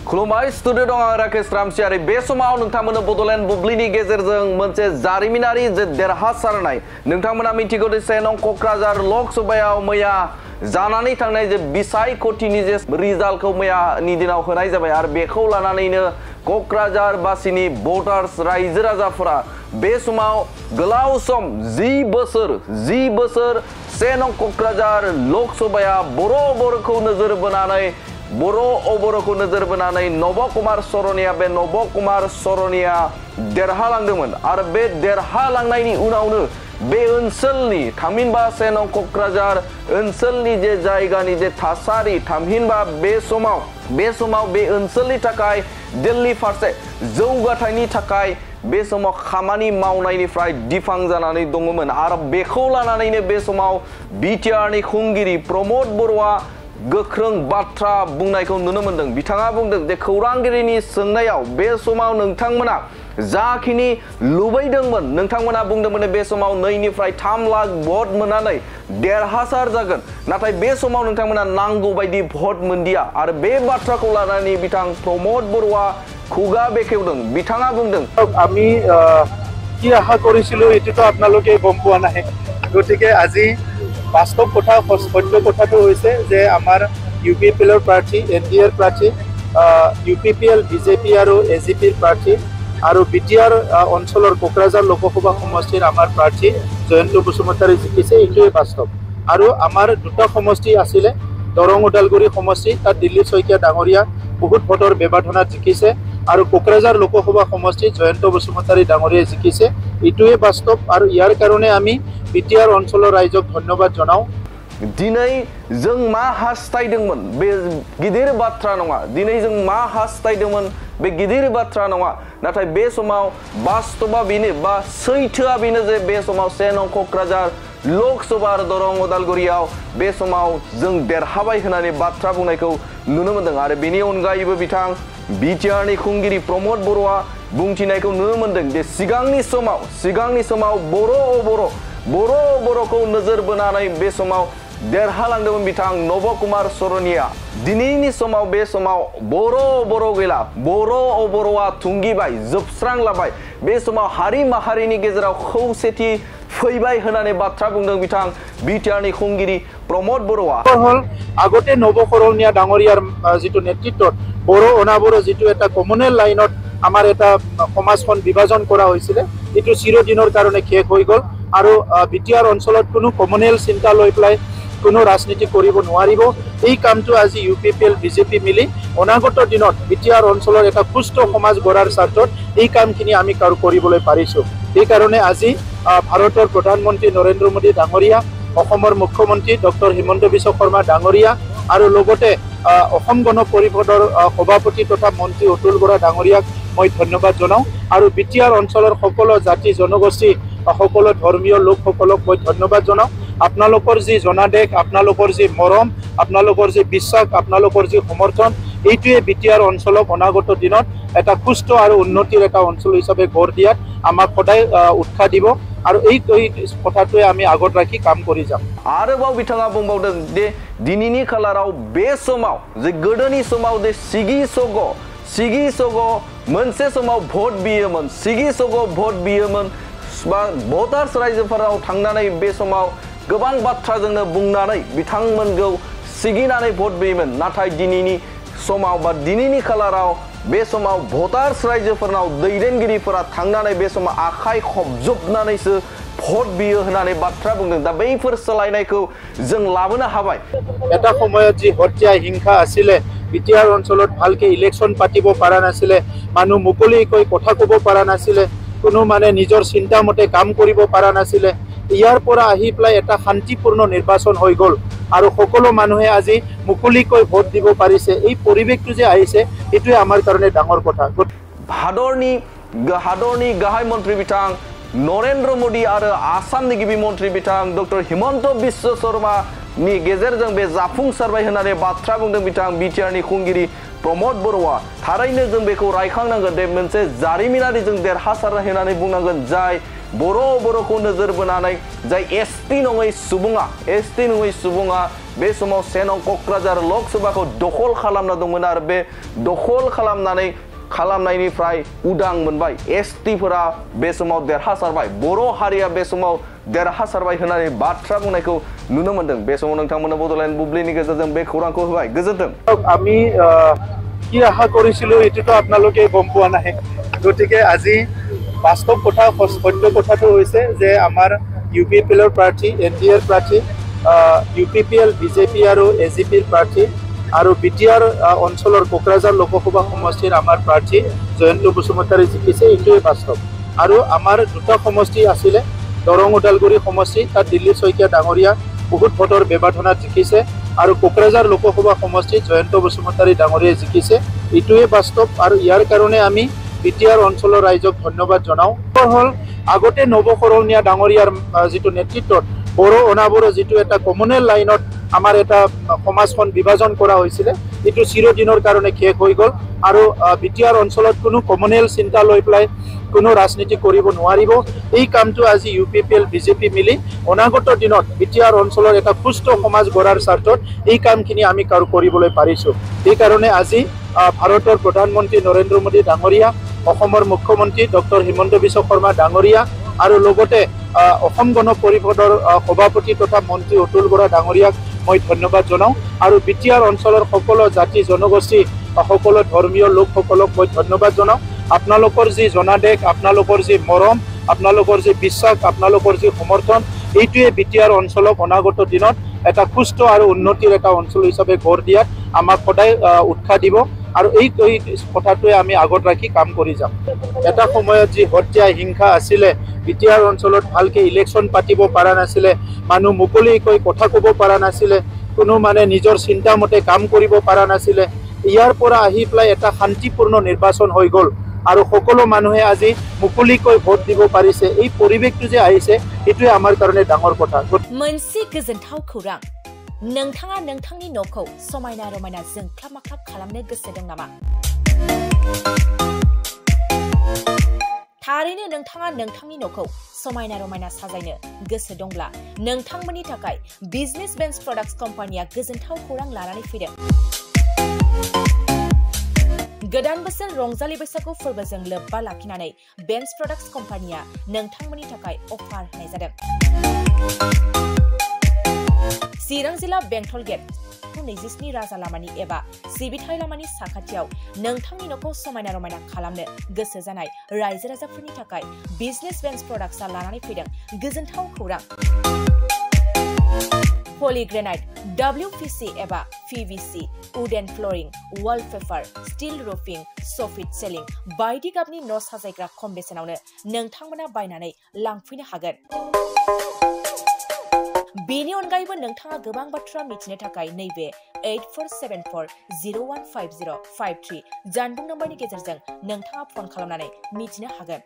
खुलुमबाय स्टुडिअ दं आं राकेश रामसियारि बे समाव नोंथांमोननो बडलेण्ड बुब्लिनि गेजेरजों मोनसे जारिमिनारि देरहासारनाय नोंथांमोना मिथिगौ दे 1 नं कक्राझार लकसभायाव मैया जानानै थांनाय जे बिसायख'थिनि जे रिजाल्टखौ मैयानि दिनाव होनाय जाबाय आरो बेखौ लानानैनो कक्राझार बासिनि भटार्स रायजो राजाफोरा बे समाव गोलाव सम 10 बोसोर 1 नं कक्राझार लकसभाया बर'खौ नोजोर बोनानै नब कुमार सरनिया बे नब कुमार सरनिया देरहालांदोंमोन आरो बे देरहालांनायनि उनावनो बे ओनसोलनि थामहिनबा 1 नं कक्राझार ओनसोलनि जे जायगानि जे थासारि थामहिनबा बे समाव बे ओनसोलनि थाखाय दिल्ली फारसे जौगाथायनि थाखाय बे समाव खामानि मावनायनिफ्राय दिफां जानानै दङमोन आरो बेखौ लानानैनो बे समाव बिटिआरनि खुंगिरि प्रमद बर'आ गोख्रों बाथ्रा बुंनायखौ नुनो मोनदों। बिथाङा बुंदों जे खौरांगिरिनि सोंनायाव बे समाव नोंथांमोना जाखिनि लुबैदोंमोन नोंथांमोना बुंदोंमोन बे समाव 2 निफ्राय 3 लाख भट मोननानै देरहासार जागोन नाथाय बे समाव नोंथांमोना नांगौ बायदि भट मोनदिया आरो बे बाथ्राखौ लानानै बिथां प्रमद बर'आ खुगा बेखेवदों। बिथाङा बुंदों আমি কি আশা কৰিছিলো এটোতো আপোনালোকে গম পোৱা নাই গতিকে আজি বাস্তৱ কথা সত্য কথাটো হৈছে যে আমাৰ ইউপিপিএলৰ প্ৰাৰ্থী এনডিএৰ প্ৰাৰ্থী ইউপিপিএল বিজেপি আৰু এজিপিৰ প্ৰাৰ্থী আৰু বিটিআৰ অঞ্চলৰ কোকৰাঝাৰ লোকসভা সমষ্টিৰ আমাৰ প্ৰাৰ্থী জয়ন্ত বসুমতাৰী জিকিছে এইটোৱে বাস্তৱ আৰু আমাৰ দুটা সমষ্টি আছিলে দৰং ওদালগুৰি সমষ্টি তাত দিল্লী শইকীয়া ডাঙৰীয়া বহুত ভোটৰ ব্যৱধানত জিকিছে আৰু কোকৰাঝাৰ লোকসভা সমষ্টি জয়ন্ত বসুমতাৰী ডাঙৰীয়া জিকিছে এইটোৱে বাস্তৱ আৰু ইয়াৰ কাৰণে আমি বিটিআৰ অঞ্চলৰ ৰাইজক ধন্যবাদ জনাও। दिनै जों मा हास्थायदोंमोन बे गिदिर बाथ्रा नङा दिनै जों मा हास्थायदोंमोन बे गिदिर बाथ्रा नङा नाथाय बे समाव बास्तबा बेनो बा सैथोआ बेनो जे बे समाव 1 नं कक्राझार लकसभा आरो दरं उदालगुरियाव बे समाव जों देरहाबाय होननानै बाथ्रा बुंनायखौ नुनो मोनदों आरो बेनि अनगायैबो बिथां बिटिआरनि खुंगिरि प्रमद बर'आ बुंथिनायखौ नुनो मोनदों जे सिगांनि समाव बर'खौ नोजोर बोनानै बे समाव देरहालांदोंमोन बिथां नब कुमार सरनिया दिनैनि समाव बे समाव बर' गैला बर'आ थुंगिबाय जोबस्रांलाबाय बे समाव हारि माहारिनि गेजेराव खौसेथि फैबाय होननानै बाथ्रा बुंदों बिथां बिटिआरनि खुंगिरि प्रमद बर'आ আগতে নব কৰনিয়া ডাঙৰীয়াৰ যিটো নেতৃত্বত বড় অনাবড় যিটো এটা কমনেল লাইনত আমাৰ এটা সমাজখন বিভাজন কৰা হৈছিল এইটো চিৰদিনৰ কাৰণে শেষ হৈ গ'ল আৰু বিটিআৰ অঞ্চলত কোনো কমনেল চিন্তা লৈ পেলাই কোনো ৰাজনীতি কৰিব নোৱাৰিব এই কামটো আজি ইউপিপিএল বিজেপি মিলি অনাগত দিনত বিটিআৰ অঞ্চলৰ এটা সুস্থ সমাজ গঢ়াৰ স্বাৰ্থত এই কামখিনি আমি কৰিবলৈ পাৰিছো এই কাৰণে আজি ভাৰতৰ প্ৰধানমন্ত্ৰী নৰেন্দ্ৰ মোদী ডাঙৰীয়া অসমৰ মুখ্যমন্ত্ৰী ডক্টৰ হিমন্ত বিশ্ব শৰ্মা ডাঙৰীয়া আৰু লগতে অসম গণ পৰিষদৰ সভাপতি তথা মন্ত্ৰী অতুল বৰা ডাঙৰীয়াক মই ধন্যবাদ জনাও আৰু বিটিআৰ অঞ্চলৰ সকলো জাতি জনগোষ্ঠী সকলো ধৰ্মীয় লোকসকলক মই ধন্যবাদ জনাও আপোনালোকৰ যি জনাদেশ আপোনালোকৰ যি মৰম আপোনালোকৰ যি বিশ্বাস আপোনালোকৰ যি সমৰ্থন এইটোৱে বিটিআৰ অঞ্চলক অনাগত দিনত এটা সুস্থ আৰু উন্নতিৰ এটা অঞ্চল হিচাপে গঢ় দিয়াত আমাক সদায় উৎসাহ দিব আৰু এই কথাটোৱে আমি আগত ৰাখি কাম কৰি যাম। आरोबाव बिथाङा बुंबावदों जे दिनैनि खालाराव बे समाव जे गोदोनि समाव जे सिगि सग मोनसे समाव भट बियोमोन बा भटार्स रायजोफोराव थांनानै बे समाव गोबां बाथ्राजोंनो बुंनानै बिथांमोनखौ सिगिनानै भट बियोमोन नाथाय दिनैनि समाव बा दिनैनि खालाराव बे समाव भटार्स रायजोफोरनाव दैदेनगिरिफोरा थांनानै बे समाव आखाइ खबजोबनानैसो भट बियो होननानै बाथ्रा बुंदों दा बैफोर सोलायनायखौ जों लाबोनो हाबाय। এটা সময়ত যি হত্যা হিংসা আছিলে বিটিআৰ অঞ্চলত ভালকে ইলেকশ্যন পাতিব পৰা নাছিলে মানুহ মুকলিকৈ কথা ক'ব পৰা নাছিলে কোনো মানে নিজৰ চিন্তা মতে কাম কৰিব পৰা নাছিলে ইয়াৰ পৰা আহি পেলাই এটা শান্তিপূৰ্ণ নিৰ্বাচন হৈ গ'ল আৰু সকলো মানুহে আজি মুকলিকৈ ভোট দিব পাৰিছে এই পৰিৱেশটো যে আহিছে এইটোৱে আমাৰ কাৰণে ডাঙৰ কথা। हादरनि गाहाय मन्त्री बिथां नरेन्द्र मोदी आरो आसामनि गिबि मन्त्री बिथां डक्टर हिमन्त बिश्व शर्मानि गेजेरजों बे जाफुंसारबाय होननानै बाथ्रा बुंदों बिथां बिटिआरनि खुंगिरि प्रमद बर'आ थारैनो जों बेखौ रायखांनांगोन दे मोनसे जारिमिनारि जों देरहासारनाय होननानै बुंनांगोन जाय बर'खौ नोजोर बोनानै जाय एसटि नङै सुबुङा बे समाव 1 नं क'क्राझार लकसभाखौ दखल खालामना दंमोन आरो बे दखल खालामनायनिफ्राय उदां मोनबाय एसटिफोरा बे समाव देरहासारबाय बर' हारिया बे समाव देरहासारबाय होननानै बाथ्रा बुंनायखौ नुनो मोनदों बे समाव नोंथांमोना बड'लेण्ड बुब्लिनि गेजेरजों बे खौरांखौ होबाय गोजोन्थों আমি কি আশা কৰিছিলো এটোটো আপোনালোকে গম পোৱা নাই গতিকে আজি বাস্তৱ কথা সত্য কথাটো হৈছে যে আমাৰ ইউপিপিএলৰ প্ৰাৰ্থী এনডিএৰ প্ৰাৰ্থী ইউপিপিএল বিজেপি আৰু এজিপিৰ প্ৰাৰ্থী আৰু বিটিআৰ অঞ্চলৰ কোকৰাঝাৰ লোকসভা সমষ্টিৰ আমাৰ প্ৰাৰ্থী জয়ন্ত বসুমতাৰী জিকিছে এইটোৱে বাস্তৱ আৰু আমাৰ দুটা সমষ্টি আছিলে দৰং ওদালগুৰি সমষ্টি তাত দিল্লী শইকীয়া ডাঙৰীয়া বহুত ভোটৰ ব্যৱধানত জিকিছে আৰু কোকৰাঝাৰ লোকসভা সমষ্টিত জয়ন্ত বসুমতাৰী ডাঙৰীয়াই জিকিছে এইটোৱে বাস্তৱ আৰু ইয়াৰ কাৰণে আমি বিটিআৰ অঞ্চলৰ ৰাইজক ধন্যবাদ জনাওঁ হল আগতে নৱকৰণীয়া ডাঙৰীয়াৰ যিটো নেতৃত্বত বড়ো অনাবড়ো যিটো এটা কমনেল লাইনত আমাৰ এটা সমাজখন বিভাজন কৰা হৈছিলে এইটো চিৰদিনৰ কাৰণে শেষ হৈ গ'ল আৰু বিটিআৰ অঞ্চলত কোনো কমনেল চিন্তা লৈ পেলাই কোনো ৰাজনীতি কৰিব নোৱাৰিব এই কামটো আজি ইউপিপিএল বিজেপি মিলি অনাগত দিনত বিটিআৰ অঞ্চলৰ এটা সুস্থ সমাজ গঢ়াৰ স্বাৰ্থত এই কামখিনি আমি কৰিবলৈ পাৰিছো এই কাৰণে আজি ভাৰতৰ প্ৰধানমন্ত্ৰী নৰেন্দ্ৰ মোদী ডাঙৰীয়া অসমৰ মুখ্যমন্ত্ৰী ডক্টৰ হিমন্ত বিশ্ব শৰ্মা ডাঙৰীয়া আৰু লগতে অসম গণ পৰিষদৰ সভাপতি তথা মন্ত্ৰী অতুল বৰা ডাঙৰীয়াক মই ধন্যবাদ জনাওঁ আৰু বিটিআৰ অঞ্চলৰ সকলো জাতি জনগোষ্ঠী সকলো ধৰ্মীয় লোকসকলক মই ধন্যবাদ জনাওঁ আপোনালোকৰ যি জনাদেশ আপোনালোকৰ যি মৰম আপোনালোকৰ যি বিশ্বাস আপোনালোকৰ যি সমৰ্থন এইটোৱে বিটিআৰ অঞ্চলক অনাগত দিনত এটা সুস্থ আৰু উন্নতিৰ এটা অঞ্চল হিচাপে গঢ় দিয়াত আমাক সদায় উৎসাহ দিব আৰু এই কথাটোৱে আমি আগত ৰাখি কাম কৰি যাম এটা সময়ত যি হত্যা হিংসা আছিলে বিটিআৰ অঞ্চলত ভালকে ইলেকশ্যন পাতিব পৰা নাছিলে মানুহ মুকলিকৈ কথা ক'ব পৰা নাছিলে কোনো মানে নিজৰ চিন্তা মতে কাম কৰিব পৰা নাছিলে ইয়াৰ পৰা আহি পেলাই এটা শান্তিপূৰ্ণ নিৰ্বাচন হৈ গ'ল আৰু সকলো মানুহে আজি মুকলিকৈ ভোট দিব পাৰিছে এই পৰিৱেশটো যে আহিছে এইটোৱে আমাৰ কাৰণে ডাঙৰ কথা मोनसे गोजोनथाव खौरां नोंथाङा नोंथांनि न'खौ समायना रमायना जोंख्लाब माख्लाब खालामनो गोसो दं नामा थारैनो नोंथाङा नोंथांनि न'खौ समायना रमायना साजायनो गोसो दंब्ला नोंथांमोननि थाखाय बिजनेस बेन्स प्रडाक्ट्स कम्पानिया गोजोनथाव खौरां लानानै फैदों गोदान बोसोर रंजालि बैसागु फोरबोजों लोब्बा लाखिनानै बेन्स प्रडाक्ट्स कम्पानिया नोंथांमोननि थाखाय अफार होनाय जादों चिरां जिल्ला बेंटल गेट 27 राजा लामानि एबा सिबिथाय लामानि साखाथियाव नोंथांनि न'खौ समायना रमायना खालामनो गोसो जानाय रायजो राजाफोरनि थाखाय बिजनेस बेन्स प्रडाक्ट्सआ लानानै फैदों गोजोनथाव खौरां पलिग्रेनाइट WPC एबा PVC wooden flooring wallpaper steel roofing soffit ceiling बायदि गाबनि न' साजायग्रा खम बेसेनावनो नोंथांमोना बायनानै लांफैनो हागोन बेनि अनगायैबो नोंथाङा गोबां बाथ्रा मिथिनो थाखाय नैबे 8474015053 जानबुं नम्बरनि गेजेरजों नोंथाङा फन खालामनानै मिथिनो हागोन